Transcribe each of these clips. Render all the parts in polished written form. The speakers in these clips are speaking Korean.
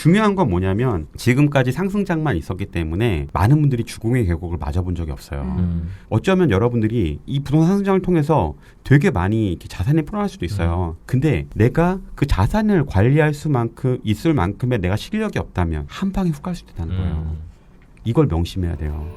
중요한 건 뭐냐면 지금까지 상승장만 있었기 때문에 많은 분들이 주공의 계곡을 맞아본 적이 없어요. 어쩌면 여러분들이 이 부동산 상승장을 통해서 되게 많이 이렇게 자산이 풀어날 수도 있어요. 근데 내가 그 자산을 관리할 수만큼 있을 만큼의 내가 실력이 없다면 한 방에 훅 갈 수 있다는 거예요. 이걸 명심해야 돼요.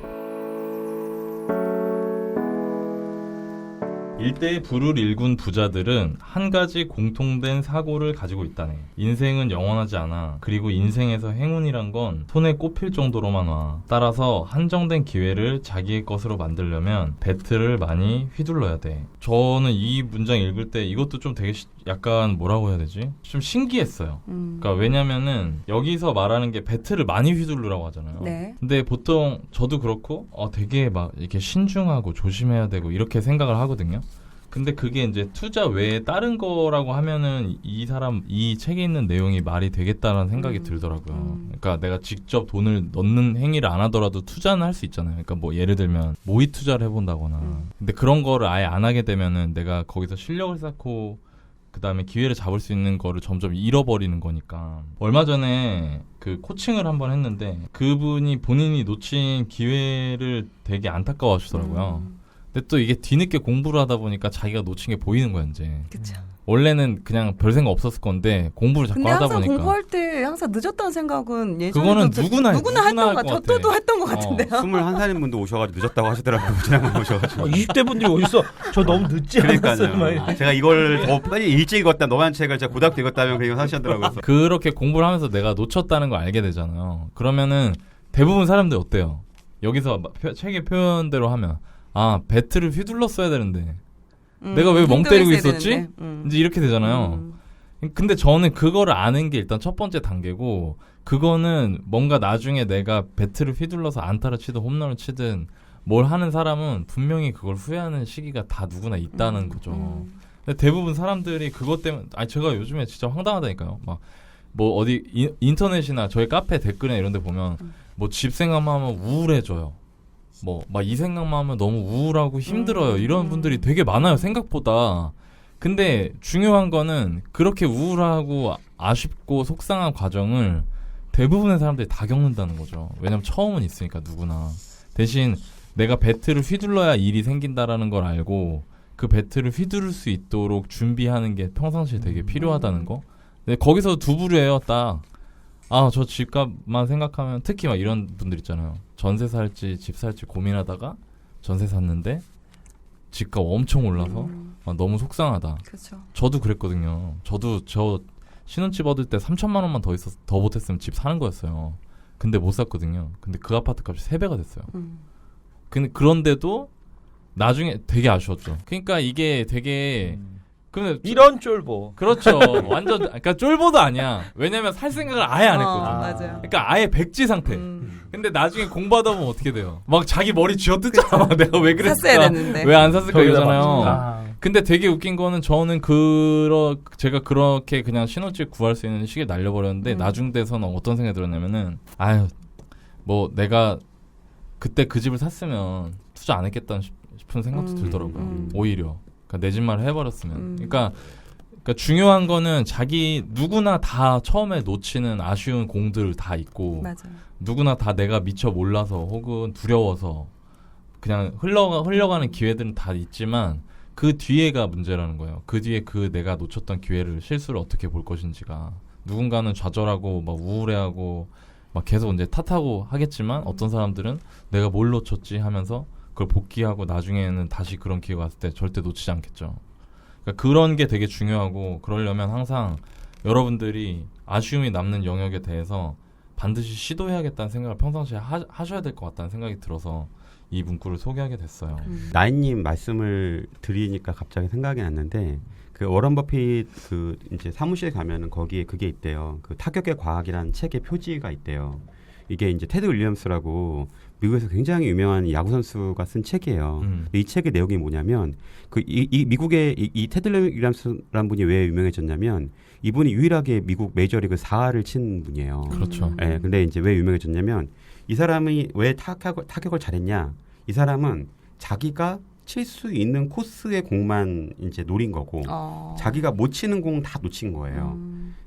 일대의 부를 일군 부자들은 한 가지 공통된 사고를 가지고 있다네. 인생은 영원하지 않아. 그리고 인생에서 행운이란 건 손에 꼽힐 정도로만 와. 따라서 한정된 기회를 자기의 것으로 만들려면 배틀을 많이 휘둘러야 돼. 저는 이 문장 읽을 때 이것도 좀 되게 약간 뭐라고 해야 되지? 좀 신기했어요. 그러니까 왜냐면은 여기서 말하는 게 배틀을 많이 휘둘르라고 하잖아요. 네. 근데 보통 저도 그렇고 되게 막 이렇게 신중하고 조심해야 되고 이렇게 생각을 하거든요. 근데 그게 이제 투자 외에 다른 거라고 하면은 이 책에 있는 내용이 말이 되겠다는 생각이 들더라고요. 그러니까 내가 직접 돈을 넣는 행위를 안 하더라도 투자는 할 수 있잖아요. 그러니까 뭐 예를 들면 모의 투자를 해본다거나. 근데 그런 거를 아예 안 하게 되면은 내가 거기서 실력을 쌓고 그 다음에 기회를 잡을 수 있는 거를 점점 잃어버리는 거니까. 얼마 전에 그 코칭을 한번 했는데 그분이 본인이 놓친 기회를 되게 안타까워 하시더라고요. 근데 또 이게 뒤늦게 공부를 하다 보니까 자기가 놓친 게 보이는 거야 이제. 그쵸. 원래는 그냥 별 생각 없었을 건데 공부를 자꾸 하다 보니까. 근데 항상 공부할 때 항상 늦었다는 생각은 예전에 그거는 누구나 했던 것 같아요. 저도 했던 것 같은데요. 21살인 분도 오셔가지고 늦었다고 하시더라고요. 지난번 오셔가지고. 20대 분들이 어딨어? 저 너무 늦지 않았어요? 그러니까요. 제가 이걸 더 빨리 일찍 읽었다. 너만 책을 제가 고등학교 읽었다면 그냥 하시더라고요. 그렇게 공부를 하면서 내가 놓쳤다는 걸 알게 되잖아요. 그러면은 대부분 사람들이 어때요? 여기서 책의 표현대로 하면 배틀을 휘둘렀어야 되는데 내가 왜 멍 때리고 있었지? 이제 이렇게 되잖아요. 근데 저는 그거를 아는 게 일단 첫 번째 단계고, 그거는 뭔가 나중에 내가 배틀을 휘둘러서 안타를 치든 홈런을 치든 뭘 하는 사람은 분명히 그걸 후회하는 시기가 다 누구나 있다는 거죠. 근데 대부분 사람들이 그것 때문에 제가 요즘에 진짜 황당하다니까요. 막 뭐 어디 인터넷이나 저희 카페 댓글이나 이런 데 보면 뭐 집 생각만 하면 우울해져요. 뭐 막 이 생각만 하면 너무 우울하고 힘들어요. 이런 분들이 되게 많아요, 생각보다. 근데 중요한 거는 그렇게 우울하고 아쉽고 속상한 과정을 대부분의 사람들이 다 겪는다는 거죠. 왜냐면 처음은 있으니까 누구나. 대신 내가 배틀을 휘둘러야 일이 생긴다라는 걸 알고 그 배틀을 휘두를 수 있도록 준비하는 게 평상시에 되게 필요하다는 거. 근데 거기서 두 부류예요, 딱. 저 집값만 생각하면 특히 막 이런 분들 있잖아요. 전세 살지 집 살지 고민하다가 전세 샀는데 집값 엄청 올라서 너무 속상하다. 그렇죠. 저도 그랬거든요. 저도 저 신혼집 얻을 때 3천만 원만 더 못했으면 집 사는 거였어요. 근데 못 샀거든요. 근데 그 아파트 값이 3배가 됐어요. 근데 그런데도 나중에 되게 아쉬웠죠. 그러니까 이게 되게 근데 이런 쫄보. 그렇죠. 완전 그러니까 쫄보도 아니야. 왜냐면 살 생각을 아예 안 했거든. 맞아요. 그러니까 아예 백지 상태. 근데 나중에 공부하다 보면 어떻게 돼요? 막 자기 머리 쥐어뜯잖아. 내가 왜 그랬을까? 왜 안 샀을까 이러잖아요. 근데 되게 웃긴 거는 저는 제가 그렇게 그냥 신혼집 구할 수 있는 시기에 날려버렸는데 나중 돼서는 어떤 생각이 들었냐면은 뭐 내가 그때 그 집을 샀으면 투자 안 했겠다 싶은 생각도 들더라고요. 오히려. 그러니까 내 집만 해버렸으면. 그러니까 중요한 거는 누구나 다 처음에 놓치는 아쉬운 공들 다 있고, 맞아요. 누구나 다 내가 미처 몰라서 혹은 두려워서 그냥 흘러가는 기회들은 다 있지만 그 뒤에가 문제라는 거예요. 그 뒤에 내가 놓쳤던 실수를 어떻게 볼 것인지가. 누군가는 좌절하고 막 우울해하고 막 계속 이제 탓하고 하겠지만 어떤 사람들은 내가 뭘 놓쳤지 하면서 그걸 복귀하고 나중에는 다시 그런 기회가 왔을 때 절대 놓치지 않겠죠. 그러니까 그런 게 되게 중요하고, 그러려면 항상 여러분들이 아쉬움이 남는 영역에 대해서 반드시 시도해야겠다는 생각을 평상시에 하셔야 될 것 같다는 생각이 들어서 이 문구를 소개하게 됐어요. 나인님 말씀을 드리니까 갑자기 생각이 났는데, 그 워런 버핏 이제 사무실에 가면은 거기에 그게 있대요. 그 타격의 과학이라는 책의 표지가 있대요. 이게 이제 테드 윌리엄스라고 미국에서 굉장히 유명한 야구 선수가 쓴 책이에요. 이 책의 내용이 뭐냐면 미국의 이 테드 윌리엄스라는 분이 왜 유명해졌냐면 이분이 유일하게 미국 메이저리그 4할을 친 분이에요. 그렇죠. 네, 근데 이제 왜 유명해졌냐면 이 사람이 왜 타격을 잘했냐? 이 사람은 자기가 칠 수 있는 코스의 공만 이제 노린 거고 자기가 못 치는 공 다 놓친 거예요.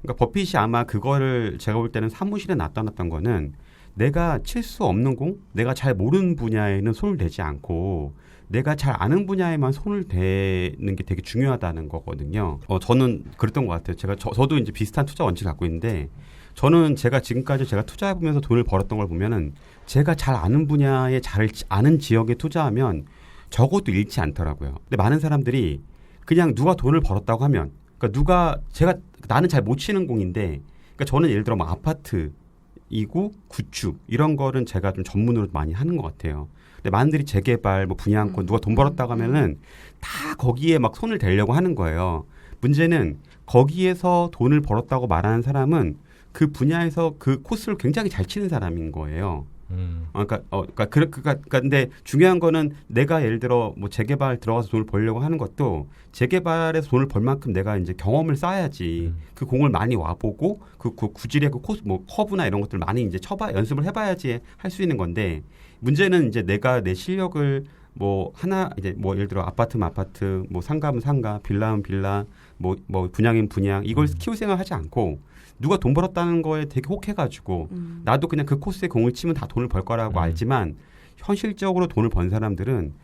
그러니까 버핏이 아마 그거를 제가 볼 때는 사무실에 놔뒀던 거는 내가 칠 수 없는 공, 내가 잘 모르는 분야에는 손을 대지 않고 내가 잘 아는 분야에만 손을 대는 게 되게 중요하다는 거거든요. 저는 그랬던 것 같아요. 저도 이제 비슷한 투자 원칙을 갖고 있는데 저는 제가 지금까지 제가 투자해보면서 돈을 벌었던 걸 보면은 제가 잘 아는 분야에 잘 아는 지역에 투자하면 적어도 잃지 않더라고요. 근데 많은 사람들이 그냥 누가 돈을 벌었다고 하면, 그러니까 나는 잘 못 치는 공인데, 그러니까 저는 예를 들어 뭐 아파트이고 구축 이런 거는 제가 좀 전문으로 많이 하는 것 같아요. 근데 많은들이 재개발, 뭐 분양권 누가 돈 벌었다고 하면은 다 거기에 막 손을 대려고 하는 거예요. 문제는 거기에서 돈을 벌었다고 말하는 사람은 그 분야에서 그 코스를 굉장히 잘 치는 사람인 거예요. 근데 중요한 거는 내가 예를 들어 뭐 재개발 들어가서 돈을 벌려고 하는 것도 재개발에서 돈을 벌 만큼 내가 이제 경험을 쌓아야지 그 공을 많이 와보고 그 구질의 그 코스 뭐 커브나 이런 것들 많이 이제 연습을 해봐야지 할 수 있는 건데 문제는 이제 내가 내 실력을 뭐 하나 이제 뭐 예를 들어 아파트면 아파트 뭐 상가면 상가 빌라면 빌라 뭐 분양이면 분양 이걸 키울 생각하지 않고 누가 돈 벌었다는 거에 되게 혹해가지고 나도 그냥 그 코스에 공을 치면 다 돈을 벌 거라고 알지만 현실적으로 돈을 번 사람들은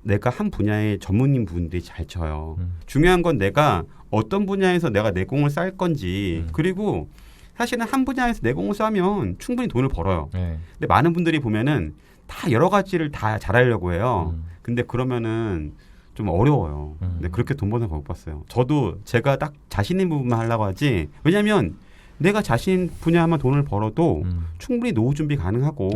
내가 한 분야의 전문인 분들이 잘 쳐요. 중요한 건 내가 어떤 분야에서 내가 내 공을 쌓을 건지 그리고 사실은 한 분야에서 내 공을 쌓으면 충분히 돈을 벌어요. 근데 많은 분들이 보면은 다 여러 가지를 다 잘하려고 해요. 근데 그러면은 좀 어려워요. 근데 그렇게 돈 버는 거 못 봤어요. 저도 제가 딱 자신 있는 부분만 하려고 하지. 왜냐하면 내가 자신 분야만 돈을 벌어도 충분히 노후 준비 가능하고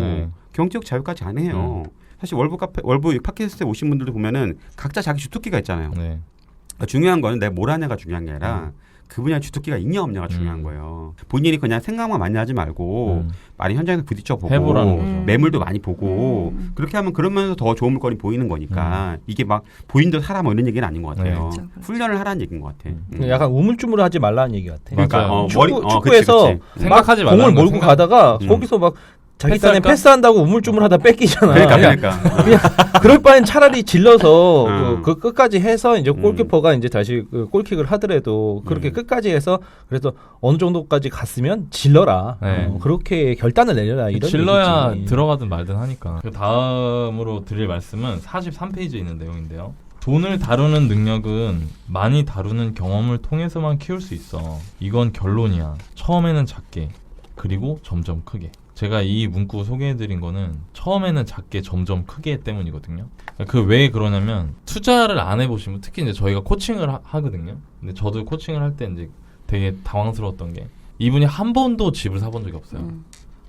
경제적 자유까지 안 해요. 사실 월부 팟캐스트에 오신 분들도 보면은 각자 자기 주특기가 있잖아요. 그러니까 중요한 거는 내가 뭘 하냐가 중요한 게 아니라 그 분야의 주특기가 있냐 없냐가 중요한 거예요. 본인이 그냥 생각만 많이 하지 말고 많이 현장에서 부딪혀보고 해보라는 거죠. 매물도 많이 보고 그렇게 하면 그러면서 더 좋은 물건이 보이는 거니까 이게 막 보인대로 사람 이런 얘기는 아닌 것 같아요. 그렇죠. 훈련을 하라는 얘기인 것 같아. 약간 우물쭈물하지 말라는 얘기 같아. 그러니까 축구에서 그치. 생각하지 막 공을 말라는 몰고 가다가 거기서 막 자기 딴에 패스할까? 패스한다고 우물쭈물하다 뺏기잖아. 그러니까. 그냥 그럴 바엔 차라리 질러서 그 끝까지 해서 이제 골키퍼가 이제 다시 그 골킥을 하더라도 그렇게 끝까지 해서 그래서 어느 정도까지 갔으면 질러라. 그렇게 결단을 내려라. 이런 질러야 얘기지. 들어가든 말든 하니까. 그 다음으로 드릴 말씀은 43페이지에 있는 내용인데요. 돈을 다루는 능력은 많이 다루는 경험을 통해서만 키울 수 있어. 이건 결론이야. 처음에는 작게, 그리고 점점 크게. 제가 이 문구 소개해드린 거는 처음에는 작게 점점 크게 때문이거든요. 그 왜 그러냐면 투자를 안 해보시면 특히 이제 저희가 코칭을 하거든요. 근데 저도 코칭을 할 때 이제 되게 당황스러웠던 게 이분이 한 번도 집을 사본 적이 없어요.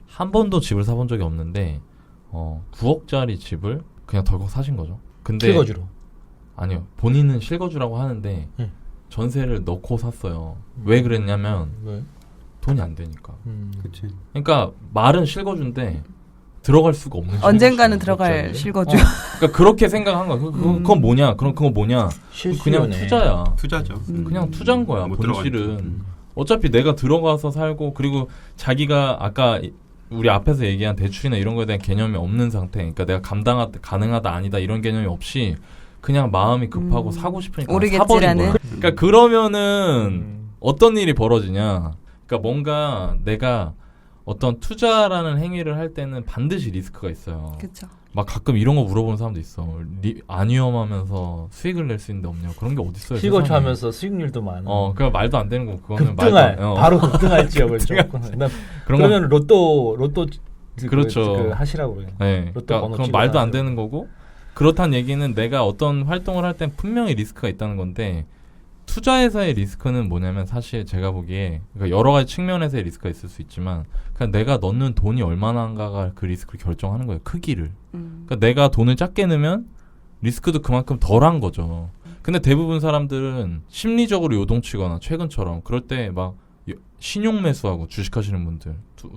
한 번도 집을 사본 적이 없는데 9억짜리 집을 그냥 덜컥 사신 거죠. 근데 실거주로. 아니요. 본인은 실거주라고 하는데 전세를 넣고 샀어요. 왜 그랬냐면 왜? 돈이 안 되니까. 그치. 그러니까 말은 실거주인데 들어갈 수가 없는 언젠가는 실거주예요, 들어갈 갑자기. 실거주. 그러니까 그렇게 생각한 거야. 그건 뭐냐? 그건 뭐냐? 그냥 투자야. 투자죠. 그냥 투자인 거야. 못 본질은. 어차피 내가 들어가서 살고 그리고 자기가 아까 우리 앞에서 얘기한 대출이나 이런 거에 대한 개념이 없는 상태. 그러니까 내가 가능하다 아니다 이런 개념이 없이 그냥 마음이 급하고 사고 싶으니까 사버린 오르겠지라는. 거야. 그러니까 그러면은 어떤 일이 벌어지냐? 그러니까 뭔가 내가 어떤 투자라는 행위를 할 때는 반드시 리스크가 있어요. 그렇죠. 막 가끔 이런 거 물어보는 사람도 있어. 안 위험하면서 수익을 낼 수 있는데 없냐? 그런 게 어디 있어요? 실거주하면서 수익률도 많아. 그러니까 말도 안 되는 거. 그거는 급등할 말도 바로 급등할 지역을 조금. 그러면 로또 그렇죠. 그 하시라고 그래요. 네. 로또 그러니까 번호 그건 찍어서 말도 안 하세요. 되는 거고. 그렇다는 얘기는 내가 어떤 활동을 할 땐 분명히 리스크가 있다는 건데 투자에서의 리스크는 뭐냐면 사실 제가 보기에 그러니까 여러 가지 측면에서의 리스크가 있을 수 있지만 그냥 내가 넣는 돈이 얼마나인가가 그 리스크를 결정하는 거예요. 크기를. 그러니까 내가 돈을 작게 넣으면 리스크도 그만큼 덜한 거죠. 근데 대부분 사람들은 심리적으로 요동치거나 최근처럼 그럴 때 막 신용 매수하고 주식하시는 분들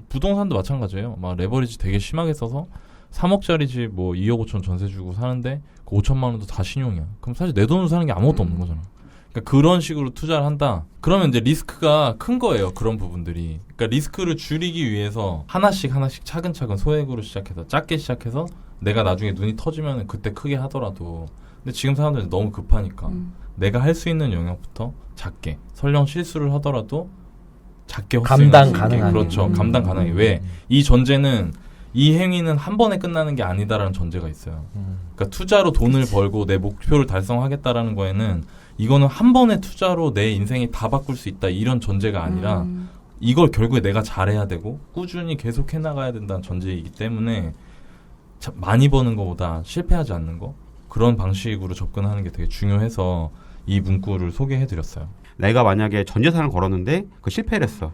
부동산도 마찬가지예요. 막 레버리지 되게 심하게 써서 3억짜리 집 뭐 2억 5천 전세 주고 사는데 그 5천만 원도 다 신용이야. 그럼 사실 내 돈으로 사는 게 아무것도 없는 거잖아. 그러니까 그런 식으로 투자를 한다. 그러면 이제 리스크가 큰 거예요. 그런 부분들이. 그러니까 리스크를 줄이기 위해서 하나씩 차근차근 소액으로 시작해서 작게 시작해서 내가 나중에 눈이 터지면 그때 크게 하더라도 근데 지금 사람들은 너무 급하니까 내가 할 수 있는 영역부터 작게 설령 실수를 하더라도 작게 감당 헛스윙할 수 있게. 가능하게. 그렇죠. 감당 가능해. 왜? 이 전제는 이 행위는 한 번에 끝나는 게 아니다라는 전제가 있어요. 그러니까 투자로 돈을 벌고 내 목표를 달성하겠다라는 거에는 이거는 한 번의 투자로 내 인생이 다 바꿀 수 있다 이런 전제가 아니라 이걸 결국에 내가 잘해야 되고 꾸준히 계속 해나가야 된다는 전제이기 때문에 많이 버는 것보다 실패하지 않는 거 그런 방식으로 접근하는 게 되게 중요해서 이 문구를 소개해드렸어요. 내가 만약에 전 재산을 걸었는데 그 실패를 했어.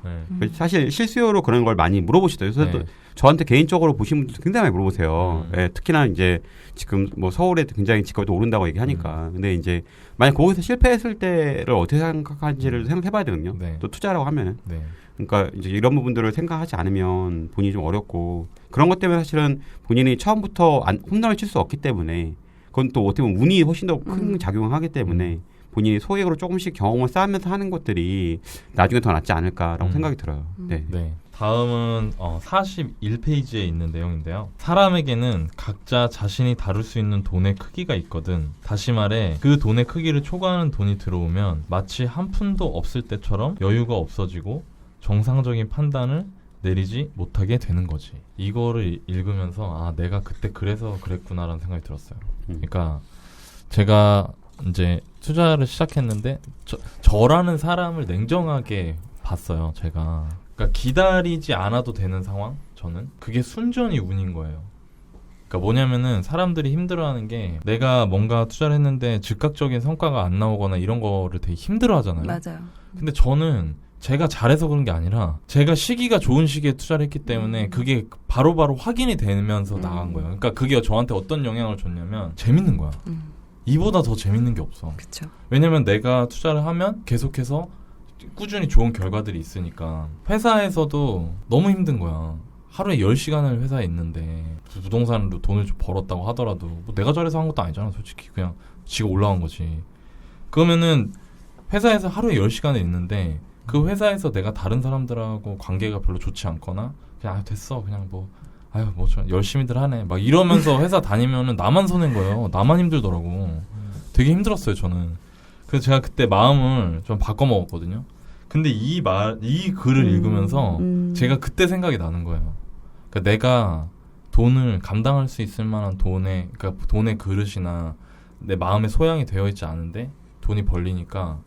사실 실수요로 그런 걸 많이 물어보시더라고요. 그래서 또 저한테 개인적으로 보신 분들도 굉장히 많이 물어보세요. 예, 특히나 이제 지금 뭐 서울에 굉장히 집값이 오른다고 얘기하니까. 근데 이제 만약 거기서 실패했을 때를 어떻게 생각하는지를 생각해봐야 되거든요. 네. 또 투자라고 하면은. 네. 그러니까 이제 이런 부분들을 생각하지 않으면 본인이 좀 어렵고 그런 것 때문에 사실은 본인이 처음부터 홈런을 칠 수 없기 때문에 그건 또 어떻게 보면 운이 훨씬 더 큰 작용을 하기 때문에 본인이 소액으로 조금씩 경험을 쌓으면서 하는 것들이 나중에 더 낫지 않을까라고 생각이 들어요. 네. 네. 다음은 41페이지에 있는 내용인데요. 사람에게는 각자 자신이 다룰 수 있는 돈의 크기가 있거든. 다시 말해 그 돈의 크기를 초과하는 돈이 들어오면 마치 한 푼도 없을 때처럼 여유가 없어지고 정상적인 판단을 내리지 못하게 되는 거지. 이거를 읽으면서 아 내가 그때 그래서 그랬구나라는 생각이 들었어요. 그러니까 제가 이제 투자를 시작했는데 저라는 사람을 냉정하게 봤어요. 제가 그러니까 기다리지 않아도 되는 상황 저는 그게 순전히 운인 거예요. 그러니까 뭐냐면은 사람들이 힘들어하는 게 내가 뭔가 투자를 했는데 즉각적인 성과가 안 나오거나 이런 거를 되게 힘들어하잖아요. 맞아요. 근데 저는 제가 잘해서 그런 게 아니라 제가 시기가 좋은 시기에 투자를 했기 때문에 그게 바로바로 확인이 되면서 나간 거예요. 그러니까 그게 저한테 어떤 영향을 줬냐면 재밌는 거야. 이보다 더 재밌는 게 없어. 그쵸. 왜냐면 내가 투자를 하면 계속해서 꾸준히 좋은 결과들이 있으니까 회사에서도 너무 힘든 거야. 하루에 10시간을 회사에 있는데 부동산으로 돈을 좀 벌었다고 하더라도 뭐 내가 잘해서 한 것도 아니잖아. 솔직히 그냥 지가 올라간 거지. 그러면은 회사에서 하루에 10시간을 있는데 그 회사에서 내가 다른 사람들하고 관계가 별로 좋지 않거나 그냥 됐어 그냥 뭐 열심히들 하네 막 이러면서 회사 다니면은 나만 손해인 거예요. 나만 힘들더라고. 되게 힘들었어요 저는. 그래서 제가 그때 마음을 좀 바꿔 먹었거든요. 근데 이 글을 읽으면서 제가 그때 생각이 나는 거예요. 그러니까 내가 돈을 감당할 수 있을 만한 그러니까 돈의 그릇이나 내 마음의 소양이 되어 있지 않은데 돈이 벌리니까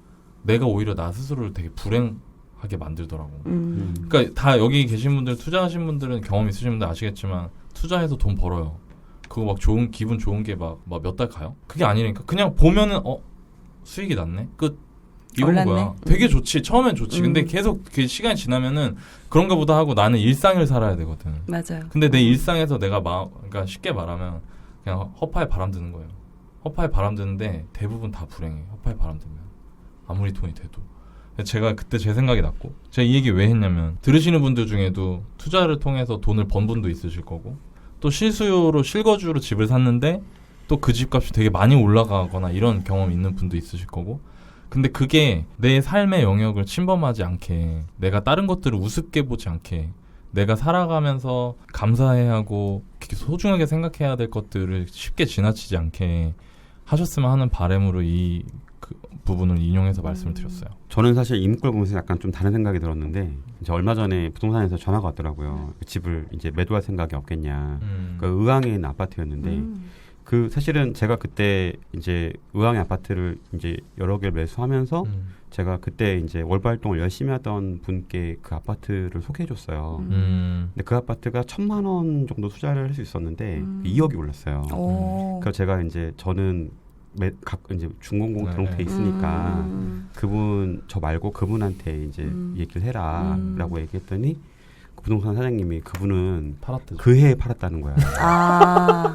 내가 오히려 나 스스로를 되게 불행하게 만들더라고. 그러니까 다 여기 계신 분들 투자하신 분들은 경험 있으신 분들 아시겠지만 투자해서 돈 벌어요. 그거 막 기분 좋은 게 막 몇 달 가요? 그게 아니니까 그냥 보면은 수익이 났네. 끝. 이건 올랐네. 거야. 되게 좋지. 처음엔 좋지. 근데 계속 그 시간이 지나면은 그런가 보다 하고 나는 일상을 살아야 되거든. 맞아요. 근데 내 일상에서 내가 그러니까 쉽게 말하면 그냥 허파에 바람 드는 거예요. 허파에 바람 드는데 대부분 다 불행해. 허파에 바람 들면. 아무리 돈이 돼도. 제가 그때 제 생각이 났고 제가 이 얘기 왜 했냐면 들으시는 분들 중에도 투자를 통해서 돈을 번 분도 있으실 거고 또 실수요로 실거주로 집을 샀는데 또 그 집값이 되게 많이 올라가거나 이런 경험 있는 분도 있으실 거고 근데 그게 내 삶의 영역을 침범하지 않게 내가 다른 것들을 우습게 보지 않게 내가 살아가면서 감사해야 하고 소중하게 생각해야 될 것들을 쉽게 지나치지 않게 하셨으면 하는 바람으로 그 부분을 인용해서 말씀을 드렸어요. 저는 사실 이 문구를 보면서 약간 좀 다른 생각이 들었는데 이제 얼마 전에 부동산에서 전화가 왔더라고요. 그 집을 이제 매도할 생각이 없겠냐. 그 의왕에 있는 아파트였는데 그 사실은 제가 그때 이제 의왕의 아파트를 이제 여러 개를 매수하면서 제가 그때 이제 월보 활동을 열심히 하던 분께 그 아파트를 소개해줬어요. 근데 그 아파트가 1,000만 원 정도 투자를 할 수 있었는데 2억이 올랐어요. 그래서 제가 이제 저는 이제 준공공 등록돼 있으니까 그분 저 말고 그분한테 이제 얘기를 해라라고 얘기했더니 그 부동산 사장님이 그분은 그 해에 팔았다는 거야.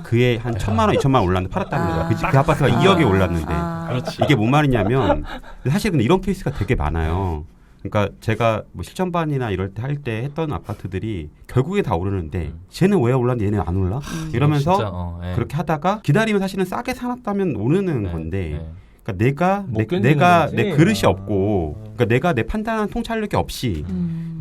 그 해에 한 1,000만 원, 2,000만 원 올랐는데 팔았다는 거야. 그 아파트가 2억에 올랐는데 이게 뭔 말이냐면 사실 근데 이런 케이스가 되게 많아요. 그러니까 제가 뭐 실전반이나 이럴 때 할 때 했던 아파트들이 결국에 다 오르는데 쟤는 왜 올랐는데 얘는 안 올라? 이러면서 그렇게 하다가 기다리면 사실은 싸게 사놨다면 오르는 건데 그러니까 내가 내 그릇이 없고 그러니까 내가 내 판단하는 통찰력이 없이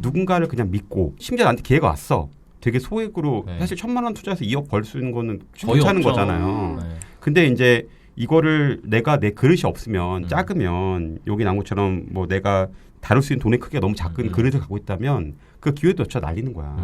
누군가를 그냥 믿고 심지어 나한테 기회가 왔어. 되게 소액으로 사실 1,000만 원 투자해서 2억 벌 수 있는 거는 괜찮은 거잖아요. 근데 이제 이거를 내가 내 그릇이 없으면 작으면 여기 나온 것처럼 뭐 내가 다룰 수 있는 돈의 크기가 너무 작은 그릇을 갖고 있다면 그 기회도 놓쳐 날리는 거야.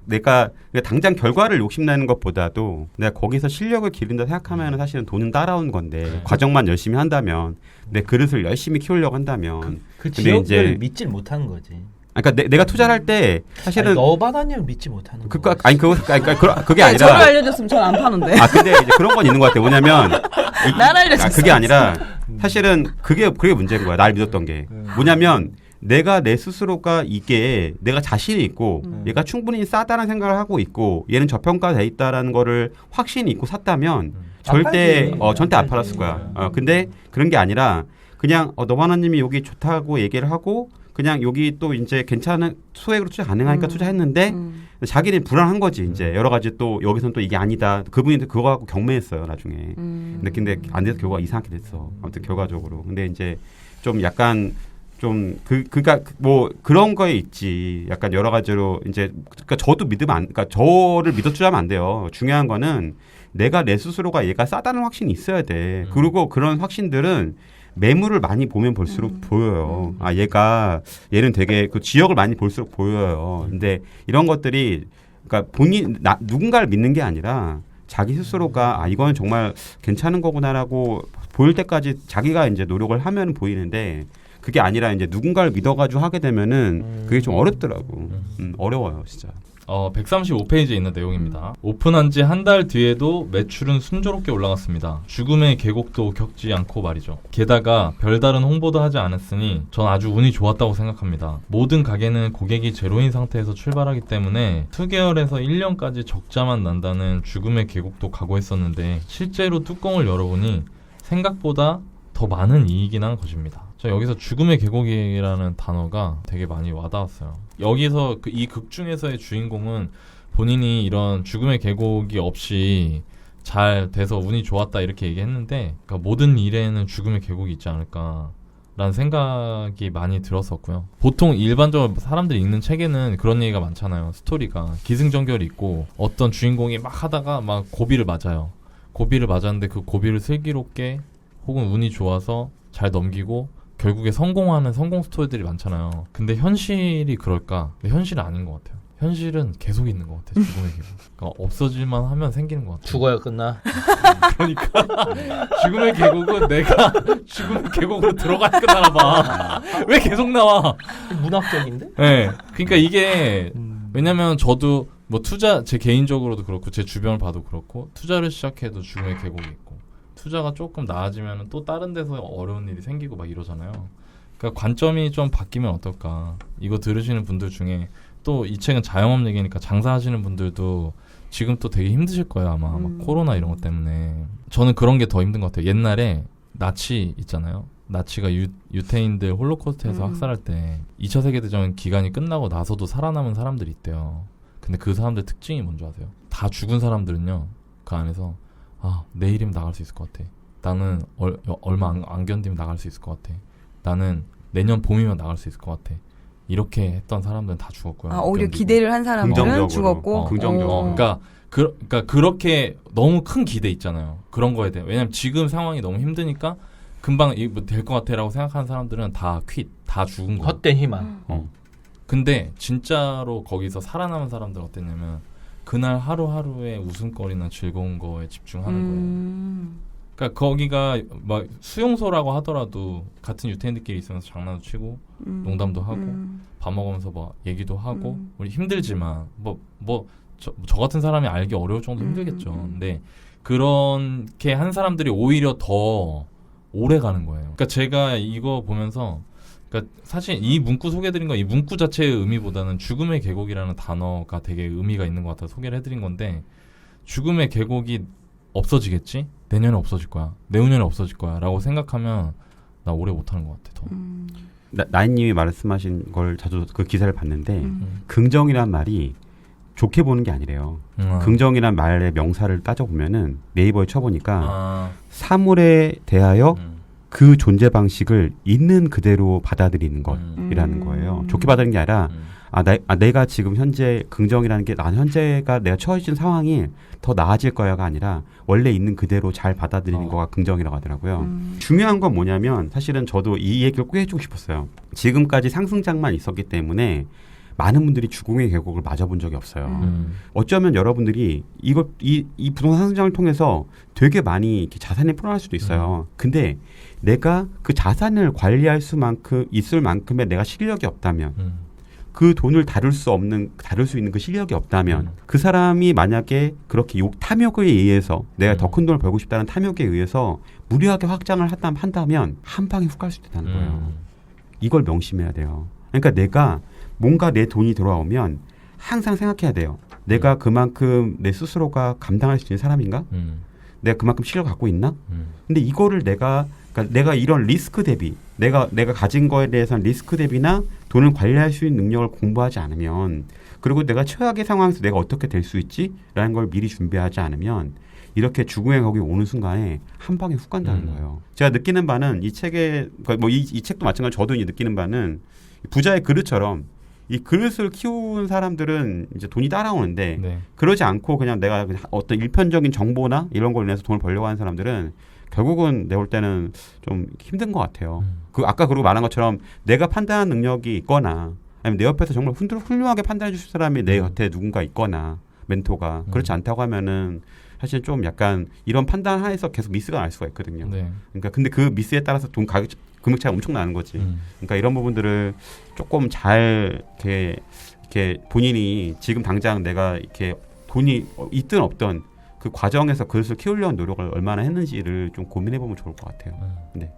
내가 당장 결과를 욕심내는 것보다도 내가 거기서 실력을 기른다 생각하면 사실은 돈은 따라온 건데 과정만 열심히 한다면 내 그릇을 열심히 키우려고 한다면 그 근데 지역을 이제 믿질 못하는 거지. 그러니까 내가 투자를 할 때 사실은 아니, 너 받았냐면 믿지 못하는 거. 그게 아니라 저를 알려줬으면 전 안 파는데. 근데 이제 그런 건 있는 것 같아. 뭐냐면 날 알려줬어. 그게 아니라 사실은 그게 문제인 거야. 날 믿었던 게 뭐냐면 내가 내 스스로가 이게 내가 자신이 있고 얘가 충분히 싸다는 생각을 하고 있고 얘는 저평가돼 있다라는 거를 확신이 있고 샀다면 절대 안 팔았을 거야. 근데 그런 게 아니라 그냥 너바나님이 여기 좋다고 얘기를 하고 그냥 여기 또 이제 괜찮은 소액으로 투자 가능하니까 투자했는데 자기는 불안한 거지. 이제 여러 가지 또 여기서는 또 이게 아니다. 그분이 그거 갖고 경매했어요 나중에. 근데 안 돼서 결과가 이상하게 됐어. 아무튼 결과적으로. 근데 이제 좀 약간 좀 그러니까 뭐 그런 거에 있지. 약간 여러 가지로 이제 그러니까 저도 그러니까 저를 믿어 투자하면 안 돼요. 중요한 거는 내가 내 스스로가 얘가 싸다는 확신이 있어야 돼. 그리고 그런 확신들은 매물을 많이 보면 볼수록 보여요. 얘는 되게 그 지역을 많이 볼수록 보여요. 근데 이런 것들이 그러니까 누군가를 믿는 게 아니라 자기 스스로가 이건 정말 괜찮은 거구나라고 보일 때까지 자기가 이제 노력을 하면 보이는데 그게 아니라 이제 누군가를 믿어가지고 하게 되면은 그게 좀 어렵더라고. 어려워요, 진짜. 135페이지에 있는 내용입니다. 오픈한 지 한 달 뒤에도 매출은 순조롭게 올라갔습니다. 죽음의 계곡도 겪지 않고 말이죠. 게다가 별다른 홍보도 하지 않았으니 전 아주 운이 좋았다고 생각합니다. 모든 가게는 고객이 제로인 상태에서 출발하기 때문에 수개월에서 1년까지 적자만 난다는 죽음의 계곡도 각오했었는데 실제로 뚜껑을 열어보니 생각보다 더 많은 이익이 난 것입니다. 저 여기서 죽음의 계곡이라는 단어가 되게 많이 와닿았어요. 여기서 이 극 중에서의 주인공은 본인이 이런 죽음의 계곡이 없이 잘 돼서 운이 좋았다 이렇게 얘기했는데 그러니까 모든 일에는 죽음의 계곡이 있지 않을까라는 생각이 많이 들었었고요. 보통 일반적으로 사람들이 읽는 책에는 그런 얘기가 많잖아요. 스토리가 기승전결이 있고 어떤 주인공이 막 하다가 막 고비를 맞아요. 고비를 맞았는데 그 고비를 슬기롭게 혹은 운이 좋아서 잘 넘기고 결국에 성공하는 성공 스토리들이 많잖아요. 근데 현실이 그럴까? 근데 현실은 아닌 것 같아요. 현실은 계속 있는 것 같아요. 죽음의 계곡. 그러니까 없어질만 하면 생기는 것 같아요. 죽어야 끝나. 그러니까 죽음의 계곡은 내가 죽음의 계곡으로 들어가야 끝나나 봐. 왜 계속 나와? 문학적인데? 네. 그러니까 이게 왜냐면 저도 뭐 제 개인적으로도 그렇고 제 주변을 봐도 그렇고 투자를 시작해도 죽음의 계곡이 있고 투자가 조금 나아지면 또 다른 데서 어려운 일이 생기고 막 이러잖아요. 그러니까 관점이 좀 바뀌면 어떨까. 이거 들으시는 분들 중에 또 이 책은 자영업 얘기니까 장사하시는 분들도 지금 또 되게 힘드실 거예요. 아마 막 코로나 이런 것 때문에. 저는 그런 게 더 힘든 것 같아요. 옛날에 나치 있잖아요. 나치가 유태인들 홀로코스트에서 학살할 때 2차 세계대전 기간이 끝나고 나서도 살아남은 사람들이 있대요. 근데 그 사람들 특징이 뭔지 아세요? 다 죽은 사람들은요. 그 안에서 내일이면 나갈 수 있을 것 같아. 나는 얼마 안 견디면 나갈 수 있을 것 같아. 나는 내년 봄이면 나갈 수 있을 것 같아. 이렇게 했던 사람들은 다 죽었고요. 오히려 기대를 한 사람들은 죽었고. 긍정적으로. 그러니까 그렇게 너무 큰 기대 있잖아요. 그런 거에 대해. 왜냐면 지금 상황이 너무 힘드니까 금방 될 것 같아라고 생각하는 사람들은 다 다 죽은 거예요. 헛된 희망. 근데 진짜로 거기서 살아남은 사람들 어땠냐면 그날 하루하루의 웃음거리나 즐거운 거에 집중하는 거예요. 그러니까 거기가 막 수용소라고 하더라도 같은 유태인들끼리 있으면서 장난도 치고 농담도 하고 밥 먹으면서 뭐 얘기도 하고 우리 힘들지만 저 같은 사람이 알기 어려울 정도로 힘들겠죠. 근데 그렇게 한 사람들이 오히려 더 오래 가는 거예요. 그러니까 제가 이거 보면서 그러니까 사실 이 문구 소개해드린 거 이 문구 자체의 의미보다는 죽음의 계곡이라는 단어가 되게 의미가 있는 것 같아서 소개를 해드린 건데 죽음의 계곡이 없어지겠지? 내년에 없어질 거야. 내후년에 없어질 거야. 라고 생각하면 나 오래 못하는 것 같아. 더. 나인님이 말씀하신 걸 자주 그 기사를 봤는데 긍정이란 말이 좋게 보는 게 아니래요. 긍정이란 말의 명사를 따져보면은 네이버에 쳐보니까 사물에 대하여 그 존재 방식을 있는 그대로 받아들이는 것이라는 거예요. 좋게 받아들이는 게 아니라 내가 지금 현재 긍정이라는 게 난 현재가 내가 처해진 상황이 더 나아질 거야가 아니라 원래 있는 그대로 잘 받아들이는 거가 긍정이라고 하더라고요. 중요한 건 뭐냐면 사실은 저도 이 얘기를 꼭 해주고 싶었어요. 지금까지 상승장만 있었기 때문에 많은 분들이 주공의 계곡을 맞아본 적이 없어요. 어쩌면 여러분들이 이 부동산 상승장을 통해서 되게 많이 이렇게 자산이 불어날 수도 있어요. 근데 내가 그 자산을 관리할 있을 만큼의 내가 실력이 없다면 그 돈을 다룰 수 있는 그 실력이 없다면 그 사람이 만약에 그렇게 탐욕에 의해서 내가 더 큰 돈을 벌고 싶다는 탐욕에 의해서 무리하게 확장을 한다면 한 방에 훅 갈 수 있다는 거예요. 이걸 명심해야 돼요. 그러니까 내가 뭔가 내 돈이 들어오면 항상 생각해야 돼요. 내가 그만큼 내 스스로가 감당할 수 있는 사람인가? 내가 그만큼 실력을 갖고 있나? 근데 이거를 그러니까 내가 이런 리스크 대비, 내가 가진 거에 대해서는 리스크 대비나 돈을 관리할 수 있는 능력을 공부하지 않으면, 그리고 내가 최악의 상황에서 내가 어떻게 될 수 있지라는 걸 미리 준비하지 않으면 이렇게 죽음의 거기 오는 순간에 한 방에 훅 간다는 거예요. 제가 느끼는 바는 이 책에 이 책도 마찬가지로 저도 이제 느끼는 바는 부자의 그릇처럼 이 그릇을 키운 사람들은 이제 돈이 따라오는데 네. 그러지 않고 그냥 내가 어떤 일편적인 정보나 이런 걸로 인해서 돈을 벌려고 하는 사람들은 결국은 내가 볼 때는 좀 힘든 것 같아요. 아까 그리고 말한 것처럼 내가 판단하는 능력이 있거나 아니면 내 옆에서 정말 훌륭하게 판단해 주실 사람이 내 곁에 누군가 있거나 멘토가 그렇지 않다고 하면은 사실 좀 약간 이런 판단 하에서 계속 미스가 날 수가 있거든요. 네. 그러니까 근데 그 미스에 따라서 돈 가격 금액 차이가 엄청 나는 거지. 그러니까 이런 부분들을 조금 잘 이렇게 본인이 지금 당장 내가 이렇게 돈이 있든 없든 그 과정에서 그릇을 키우려는 노력을 얼마나 했는지를 좀 고민해보면 좋을 것 같아요. 네.